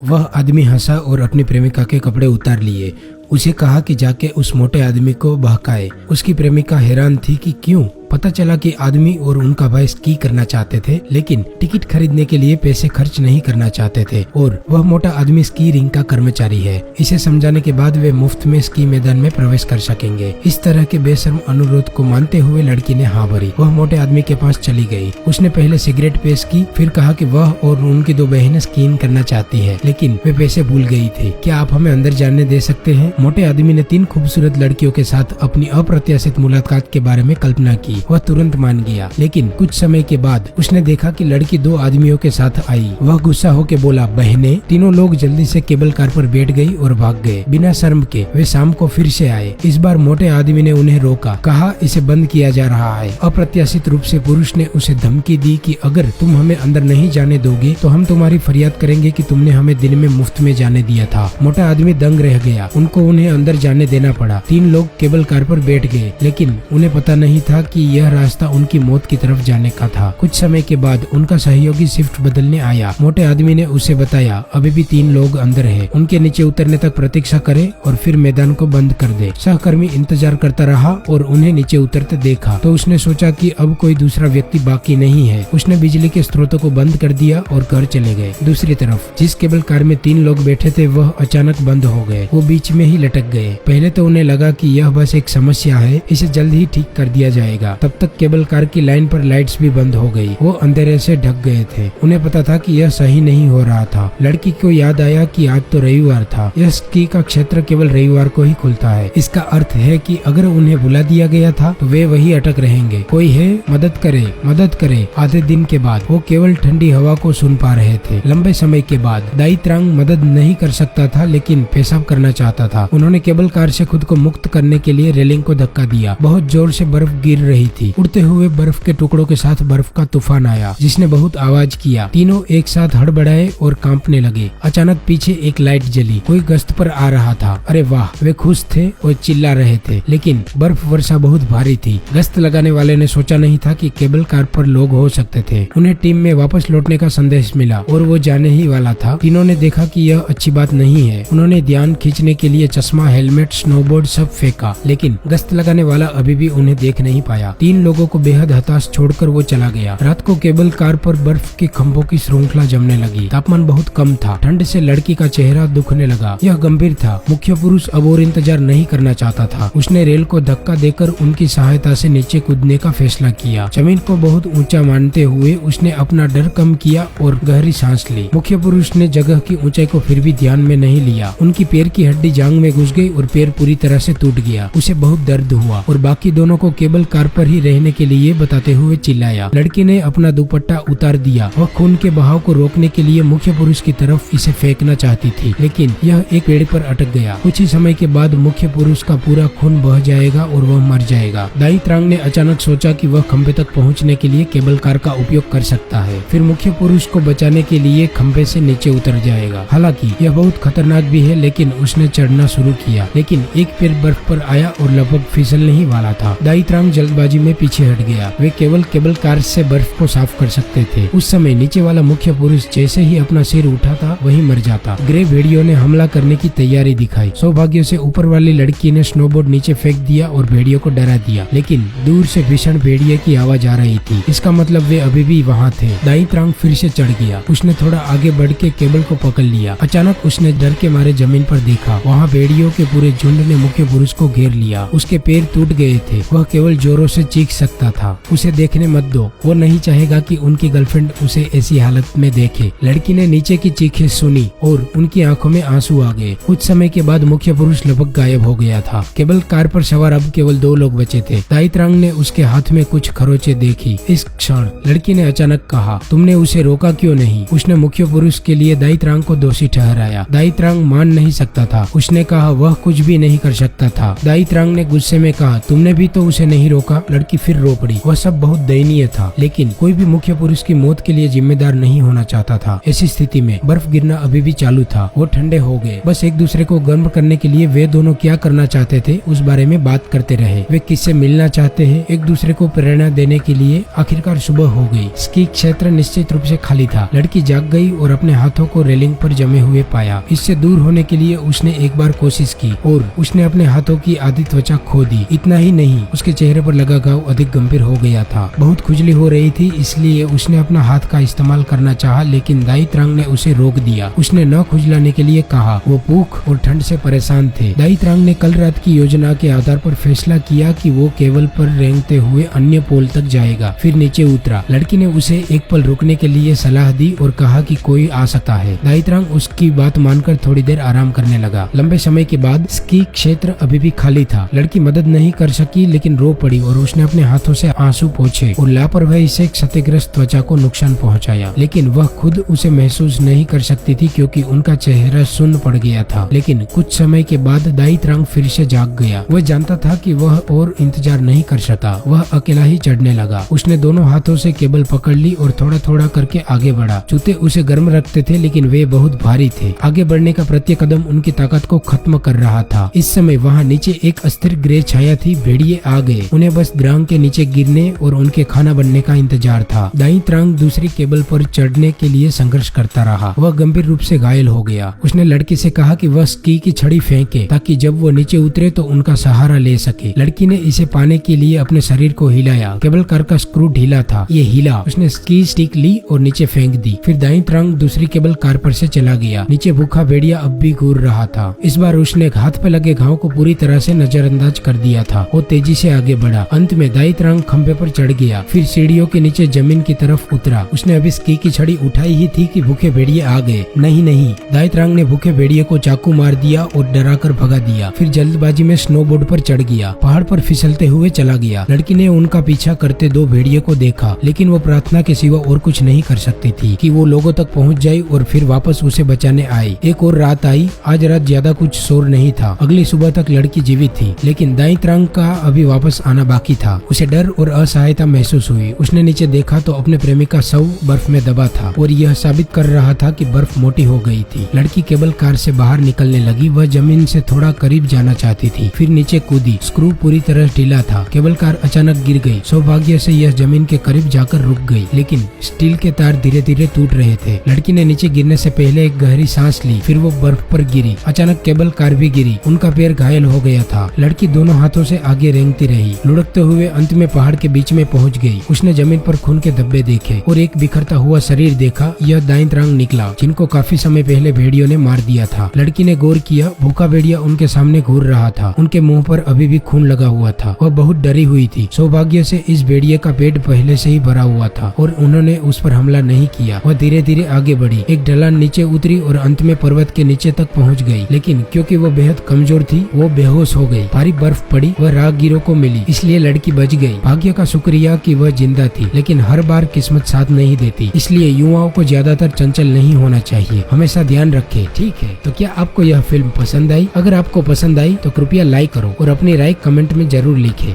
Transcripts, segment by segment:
वह आदमी हंसा और अपनी प्रेमिका के कपड़े उतार लिए। उसे कहा कि जाके उस मोटे आदमी को बहकाए। उसकी प्रेमिका हैरान थी कि क्यों। पता चला कि आदमी और उनका भाई स्की करना चाहते थे, लेकिन टिकट खरीदने के लिए पैसे खर्च नहीं करना चाहते थे और वह मोटा आदमी स्की रिंग का कर्मचारी है। इसे समझाने के बाद वे मुफ्त में स्की मैदान में प्रवेश कर सकेंगे। इस तरह के बेशर्म अनुरोध को मानते हुए लड़की ने हाँ भरी। वह मोटे आदमी के पास चली गई। उसने पहले सिगरेट पेश की, फिर कहा कि वह और उनकी दो बहनें स्कीइंग करना चाहती है, लेकिन वे पैसे भूल गई थी। क्या आप हमें अंदर जाने दे सकते हैं? मोटे आदमी ने 3 खूबसूरत लड़कियों के साथ अपनी अप्रत्याशित मुलाकात के बारे में कल्पना की। वह तुरंत मान गया, लेकिन कुछ समय के बाद उसने देखा कि लड़की 2 आदमियों के साथ आई। वह गुस्सा होकर बोला, बहनें। तीनों लोग जल्दी से केबल कार पर बैठ गई और भाग गए। बिना शर्म के वे शाम को फिर से आए। इस बार मोटे आदमी ने उन्हें रोका, कहा इसे बंद किया जा रहा है। अप्रत्याशित रूप से पुरुष ने उसे धमकी दी कि अगर तुम हमें अंदर नहीं जाने दोगे तो हम तुम्हारी फरियाद करेंगे कि तुमने हमें दिन में मुफ्त में जाने दिया था। मोटा आदमी दंग रह गया। उनको उन्हें अंदर जाने देना पड़ा। 3 लोग केबल कार पर बैठ गए, लेकिन उन्हें पता नहीं था कि यह रास्ता उनकी मौत की तरफ जाने का था। कुछ समय के बाद उनका सहयोगी शिफ्ट बदलने आया। मोटे आदमी ने उसे बताया, अभी भी 3 लोग अंदर हैं। उनके नीचे उतरने तक प्रतीक्षा करे और फिर मैदान को बंद कर दे। सहकर्मी इंतजार करता रहा और उन्हें नीचे उतरते देखा तो उसने सोचा कि अब कोई दूसरा व्यक्ति बाकी नहीं है। उसने बिजली के स्रोतों को बंद कर दिया और घर चले गए। दूसरी तरफ जिस केबल कार में 3 लोग बैठे थे वह अचानक बंद हो गए। वो बीच में ही लटक गए। पहले तो उन्हें लगा कि यह बस एक समस्या है, इसे जल्द ही ठीक कर दिया जाएगा। तब तक केबल कार की लाइन पर लाइट्स भी बंद हो गई। वो अंधेरे से ढक गए थे। उन्हें पता था कि यह सही नहीं हो रहा था। लड़की को याद आया कि आज तो रविवार था। यह स्की का क्षेत्र केवल रविवार को ही खुलता है। इसका अर्थ है कि अगर उन्हें बुला दिया गया था तो वे वही अटक रहेंगे। कोई है, मदद करे, मदद करे। आधे दिन के बाद वो केवल ठंडी हवा को सुन पा रहे थे। लंबे समय के बाद दाई त्रांग मदद नहीं कर सकता था, लेकिन पेशाब करना चाहता था। उन्होंने केबल कार से खुद को मुक्त करने के लिए रेलिंग को धक्का दिया। बहुत जोर से बर्फ गिर रही थी। उड़ते हुए बर्फ के टुकड़ों के साथ बर्फ का तूफान आया, जिसने बहुत आवाज किया। तीनों एक साथ हड़बड़ाए और कांपने लगे। अचानक पीछे एक लाइट जली। कोई गश्त पर आ रहा था। अरे वाह, वे खुश थे और चिल्ला रहे थे, लेकिन बर्फ वर्षा बहुत भारी थी। गश्त लगाने वाले ने सोचा नहीं था कि केबल कार पर लोग हो सकते थे। उन्हें टीम में वापस लौटने का संदेश मिला और वो जाने ही वाला था। तीनों ने देखा कि यह अच्छी बात नहीं है। उन्होंने ध्यान खींचने के लिए चश्मा, हेलमेट, स्नोबोर्ड सब फेंका, लेकिन गश्त लगाने वाला अभी भी उन्हें देख नहीं पाया। 3 लोगों को बेहद हताश छोड़कर वो चला गया। रात को केबल कार पर बर्फ के खंभों की श्रृंखला जमने लगी। तापमान बहुत कम था। ठंड से लड़की का चेहरा दुखने लगा। यह गंभीर था। मुख्य पुरुष अब और इंतजार नहीं करना चाहता था। उसने रेल को धक्का देकर उनकी सहायता से नीचे कूदने का फैसला किया। जमीन को बहुत ऊंचा मानते हुए उसने अपना डर कम किया और गहरी सांस ली। मुख्य पुरुष ने जगह की ऊंचाई को फिर भी ध्यान में नहीं लिया। उनकी पैर की हड्डी जांग में घुस गई और पैर पूरी तरह से टूट गया। उसे बहुत दर्द हुआ और बाकी दोनों को केबल कार पर ही रहने के लिए बताते हुए चिल्लाया। लड़की ने अपना दुपट्टा उतार दिया। वह खून के बहाव को रोकने के लिए मुख्य पुरुष की तरफ इसे फेंकना चाहती थी, लेकिन यह एक पेड़ पर अटक गया। कुछ ही समय के बाद मुख्य पुरुष का पूरा खून बह जाएगा और वह मर जाएगा। दाई त्रांग ने अचानक सोचा कि वह खंबे तक पहुंचने के लिए केबल कार का उपयोग कर सकता है, फिर मुख्य पुरुष को बचाने के लिए खंबे से नीचे उतर जाएगा। हालांकि यह बहुत खतरनाक भी है, लेकिन उसने चढ़ना शुरू किया, लेकिन एक पैर बर्फ पर आया और लगभग फिसलने ही वाला था। दाई त्रांग जल्दबाजी में पीछे हट गया। वे केवल केबल कार से बर्फ को साफ कर सकते थे। उस समय नीचे वाला मुख्य पुरुष जैसे ही अपना सिर उठाता वही मर जाता। ग्रे भेड़ियों ने हमला करने की तैयारी दिखाई। सौभाग्य से ऊपर वाली लड़की ने स्नोबोर्ड नीचे फेंक दिया और भेड़ियों को डरा दिया, लेकिन दूर से भीषण भेड़िए की आवाज आ रही थी। इसका मतलब वे अभी भी वहाँ थे। दाई त्रांग फिर से चढ़ गया। उसने थोड़ा आगे बढ़ के केबल को पकड़ लिया। अचानक उसने डर के मारे जमीन पर देखा। वहाँ भेड़ियों के पूरे झुंड ने मुख्य पुरुष को घेर लिया। उसके पैर टूट गए थे। वह केवल जोरों से चीख सकता था। उसे देखने मत दो। वो नहीं चाहेगा कि उनकी गर्लफ्रेंड उसे ऐसी हालत में देखे। लड़की ने नीचे की चीखें सुनी और उनकी आंखों में आंसू आ गए। कुछ समय के बाद मुख्य पुरुष लगभग गायब हो गया था। केबल कार पर सवार अब केवल 2 लोग बचे थे। दाई त्रांग ने उसके हाथ में कुछ खरोचे देखी। इस क्षण लड़की ने अचानक कहा, तुमने उसे रोका क्यों नहीं? उसने मुख्य पुरुष के लिए दाई त्रांग को दोषी ठहराया। दाई त्रांग मान नहीं सकता था। उसने कहा वह कुछ भी नहीं कर सकता था। दाई त्रांग ने गुस्से में कहा, तुमने भी तो उसे नहीं रोका। लड़की फिर रो पड़ी। वह सब बहुत दयनीय था, लेकिन कोई भी मुख्य पुरुष की मौत के लिए जिम्मेदार नहीं होना चाहता था। ऐसी स्थिति में बर्फ गिरना अभी भी चालू था। वो ठंडे हो गए। बस एक दूसरे को गर्म करने के लिए वे दोनों क्या करना चाहते थे उस बारे में बात करते रहे। वे किससे मिलना चाहते हैं, एक दूसरे को प्रेरणा देने के लिए। आखिरकार सुबह हो गई। स्की क्षेत्र निश्चित रूप से खाली था। लड़की जाग गई और अपने हाथों को रेलिंग पर जमे हुए पाया। इससे दूर होने के लिए उसने एक बार कोशिश की और उसने अपने हाथों की आधी त्वचा खो दी। इतना ही नहीं, उसके चेहरे पर लगा घाव अधिक गंभीर हो गया था। बहुत खुजली हो रही थी, इसलिए उसने अपना हाथ का इस्तेमाल करना चाहा, लेकिन दाई त्रांग ने उसे रोक दिया। उसने न खुजलाने के लिए कहा। वो भूख और ठंड से परेशान थे। दाई त्रांग ने कल रात की योजना के आधार पर फैसला किया कि वो केबल पर रेंगते हुए अन्य पोल तक जाएगा। फिर नीचे उतरा। लड़की ने उसे एक पल रुकने के लिए सलाह दी और कहा कि कोई आ सकता है। दाई त्रांग उसकी बात मानकर थोड़ी देर आराम करने लगा। लंबे समय के बाद स्की क्षेत्र अभी भी खाली था। लड़की मदद नहीं कर सकी, लेकिन रो पड़ी और उसने अपने हाथों से आंसू पोंछे और लापरवाही से क्षतिग्रस्त त्वचा को नुकसान पहुंचाया। लेकिन वह खुद उसे महसूस नहीं कर सकती थी क्योंकि उनका चेहरा सुन्न पड़ गया था। लेकिन कुछ समय के बाद दाई त्रांग फिर से जाग गया। वह जानता था कि वह और इंतजार नहीं कर सकता। वह अकेला ही चढ़ने लगा। उसने दोनों हाथों से केबल पकड़ ली और थोड़ा थोड़ा करके आगे बढ़ा। जूते उसे गर्म रखते थे, लेकिन वे बहुत भारी थे। आगे बढ़ने का प्रत्येक कदम उनकी ताकत को खत्म कर रहा था। इस समय वहाँ नीचे एक अस्थिर ग्रे छाया थी। भेड़िए आ गए। उन्हें बस द्रांग के नीचे गिरने और उनके खाना बनने का इंतजार था। दाई त्रांग दूसरी केबल पर चढ़ने के लिए संघर्ष करता रहा। वह गंभीर रूप से घायल हो गया। उसने लड़की से कहा कि वह स्की की छड़ी फेंके ताकि जब वो नीचे उतरे तो उनका सहारा ले सके। लड़की ने इसे पाने के लिए अपने शरीर को हिलाया। केबल कार का स्क्रू ढीला था। ये हिला। उसने स्की स्टिक ली और नीचे फेंक दी। फिर दाई त्रांग दूसरी केबल कार पर से चला गया। नीचे भूखा भेड़िया अब भी घूर रहा था। इस बार उसने हाथ पे लगे घाव को पूरी तरह से नजरअंदाज कर दिया था। वो तेजी से आगे बढ़ा। अंत में दाई त्रांग खंबे पर चढ़ गया। फिर सीढ़ियों के नीचे जमीन की तरफ उतरा। उसने अभी स्की की छड़ी उठाई ही थी कि भूखे भेड़िए आ गए। नहीं, दाई त्रांग ने भूखे भेड़िए को चाकू मार दिया और डराकर भगा दिया। फिर जल्दबाजी में स्नोबोर्ड पर चढ़ गया। पहाड़ पर फिसलते हुए चला गया। लड़की ने उनका पीछा करते दो भेड़िए को देखा, लेकिन वो प्रार्थना के सिवा और कुछ नहीं कर सकती थी कि वो लोगों तक पहुंच जाए और फिर वापस उसे बचाने आए। एक और रात आई। आज रात ज्यादा कुछ शोर नहीं था। अगली सुबह तक लड़की जीवित थी, लेकिन दाई त्रांग का अभी वापस आना बाकी था। उसे डर और असहायता महसूस हुई। उसने नीचे देखा तो अपने प्रेमी का शव बर्फ में दबा था और यह साबित कर रहा था कि बर्फ मोटी हो गई थी। लड़की केबल कार से बाहर निकलने लगी। वह जमीन से थोड़ा करीब जाना चाहती थी, फिर नीचे कूदी। स्क्रू पूरी तरह ढीला था। केबल कार अचानक गिर गई। सौभाग्य से यह जमीन के करीब जाकर रुक गई, लेकिन स्टील के तार धीरे धीरे टूट रहे थे। लड़की ने नीचे गिरने से पहले एक गहरी सांस ली। फिर वो बर्फ पर गिरी। अचानक केबल कार भी गिरी। उनका पैर घायल हो गया था। लड़की दोनों हाथों से आगे रेंगती रही। लुढ़कते हुए अंत में पहाड़ के बीच में पहुंच गई। उसने जमीन पर खून के धब्बे देखे और एक बिखरता हुआ शरीर देखा। यह दाई त्रांग निकला, जिनको काफी समय पहले भेड़ियों ने मार दिया था। लड़की ने गौर किया, भूखा भेड़िया उनके सामने घूर रहा था। उनके मुंह पर अभी भी खून लगा हुआ था। वह बहुत डरी हुई थी। सौभाग्य से इस भेड़िए का पेट पहले से ही भरा हुआ था और उन्होंने उस पर हमला नहीं किया। वह धीरे धीरे आगे बढ़ी। एक ढलान नीचे उतरी और अंत में पर्वत के नीचे तक पहुंच गई, लेकिन क्योंकि वो बेहद कमजोर थी, वो बेहोश हो गई। भारी बर्फ पड़ी। वह राहगीरों को मिली, इसलिए लड़की बच गई। भाग्य का शुक्रिया कि वह जिंदा थी, लेकिन हर बार किस्मत साथ नहीं देती। इसलिए युवाओं को ज्यादातर चंचल नहीं होना चाहिए। हमेशा ध्यान रखें। ठीक है, तो क्या आपको यह फिल्म पसंद आई? अगर आपको पसंद आई तो कृपया लाइक करो और अपनी राय कमेंट में जरूर लिखें।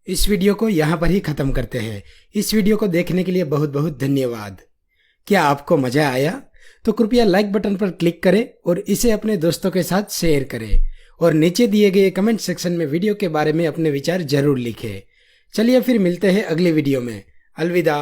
इस वीडियो को यहाँ पर ही खत्म करते हैं। इस वीडियो को देखने के लिए बहुत बहुत धन्यवाद। क्या आपको मजा आया? तो कृपया लाइक बटन पर क्लिक करें और इसे अपने दोस्तों के साथ शेयर करें और नीचे दिए गए कमेंट सेक्शन में वीडियो के बारे में अपने विचार जरूर लिखें। चलिए फिर मिलते हैं अगले वीडियो में। अलविदा।